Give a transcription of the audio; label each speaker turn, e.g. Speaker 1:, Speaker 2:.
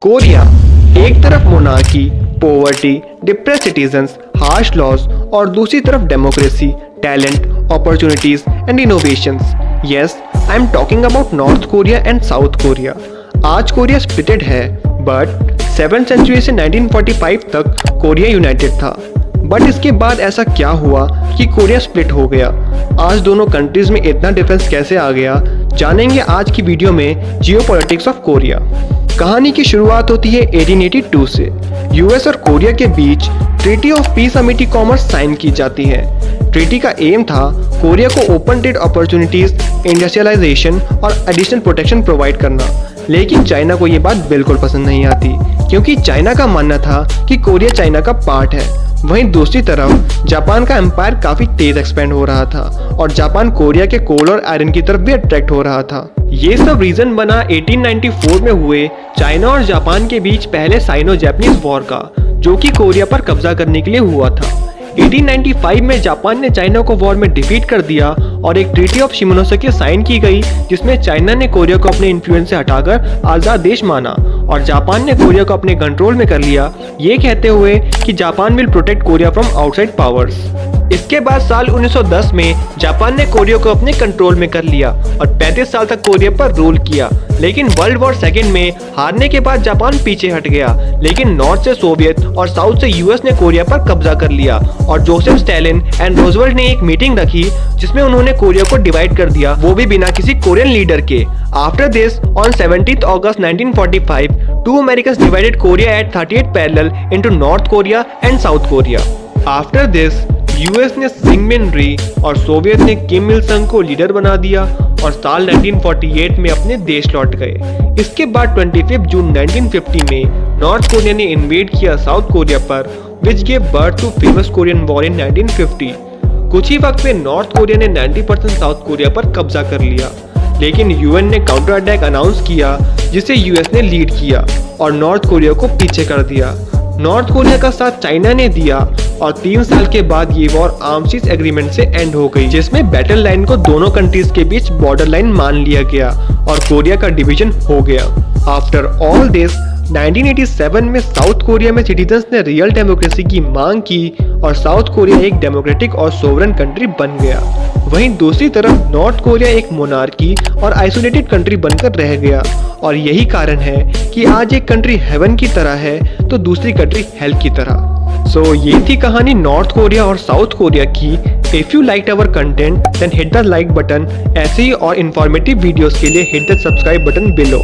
Speaker 1: Korea एक तरफ monarchy, poverty, depressed citizens, harsh laws और दूसरी तरफ democracy, talent, opportunities and innovations. Yes, I am talking about North Korea and South Korea. आज Korea splitted है, but 7th century से 1945 तक कोरिया यूनाइटेड था। बट इसके बाद ऐसा क्या हुआ कि कोरिया स्प्लिट हो गया? आज दोनों कंट्रीज में इतना डिफरेंस कैसे आ गया, जानेंगे आज की वीडियो में जियोपॉलिटिक्स ऑफ कोरिया। कहानी की शुरुआत होती है 1882 से। यूएस और कोरिया के बीच treaty of peace amity commerce sign की जाती है। ट्रीटी का एम था कोरिया को ओपन ट्रेड अपॉर्चुनिटीज, इंडस्ट्रियलाइजेशन और एडिशनल प्रोटेक्शन प्रोवाइड करना। लेकिन चाइना को ये बात बिल्कुल पसंद नहीं आती, क्योंकि चाइना का मानना था कि कोरिया चाइना का पार्ट है। वहीं दूसरी तरफ जापान का एम्पायर काफी तेज एक्सपेंड हो रहा था और जापान कोरिया के कोल और आयरन की तरफ भी अट्रैक्ट हो रहा था। ये सब रीजन बना 1894 में हुए चाइना और जापान के बीच पहले साइनो जापानीज वॉर का, जो कि कोरिया पर कब्जा करने के लिए हुआ था। 1895 में जापान ने चाइना को वॉर में डिफीट कर दिया और एक ट्रीटी ऑफ शिमोनोसेकी साइन की गई, जिसमें चाइना ने कोरिया को अपने इन्फ्लुएंस से हटाकर आजाद देश माना और जापान ने कोरिया को अपने कंट्रोल में कर लिया, ये कहते हुए कि Japan will protect Korea from outside powers. इसके बाद साल 1910 में जापान ने कोरिया को अपने कंट्रोल में कर लिया और 35 साल तक कोरिया पर रूल किया। लेकिन वर्ल्ड वॉर सेकेंड में हारने के बाद जापान पीछे हट गया, लेकिन नॉर्थ से सोवियत और साउथ से यूएस ने कोरिया पर कब्जा कर लिया और जोसेफ स्टैलिन एंड रोजवेल्ट ने एक मीटिंग रखी जिसमें उन्होंने कोरिया को डिवाइड कर दिया, वो भी बिना किसी कोरियन लीडर के। After this, on 17th August 1945, two Americans divided Korea at 38 parallel into North Korea and South Korea. After this, US ने सिंगमिन री और सोवियत ने किम इल संग को लीडर बना दिया और साल 1948 में अपने देश लौट गए। इसके बाद 25 जून 1950 में नॉर्थ कोरिया ने इन्वेड किया साउथ कोरिया पर, which gave birth to famous Korean war in 1950। कुछ ही वक्त में नॉर्थ कोरिया ने 90% साउथ कोरिया पर कब्जा कर लिया, लेकिन यूएन ने काउंटर अटैक अनाउंस किया जिसे यूएस ने लीड किया और नॉर्थ कोरिया को पीछे कर दिया। नॉर्थ कोरिया का साथ चाइना ने दिया और 3 साल के बाद ये वॉर आर्म्स एग्रीमेंट से एंड हो गई, जिसमें बैटल लाइन को दोनों कंट्रीज के बीच बॉर्डर लाइन मान लिया गया और कोरिया का डिवीजन हो गया। आफ्टर ऑल दिस, 1987 में साउथ कोरिया में सिटीजन्स ने रियल डेमोक्रेसी की मांग की और साउथ कोरिया एक डेमोक्रेटिक और सोवरेन कंट्री बन गया। वहीं दूसरी तरफ नॉर्थ कोरिया एक मोनार्की और आइसोलेटेड कंट्री बनकर रह गया और यही कारण है कि आज एक कंट्री हेवन की तरह है तो दूसरी कंट्री हेल की तरह। सो ये थी कहानी नॉर्थ कोरिया और साउथ कोरिया की। If you liked our content then hit the like button. ऐसे ही और इन्फॉर्मेटिव वीडियोस के लिए hit the subscribe button below.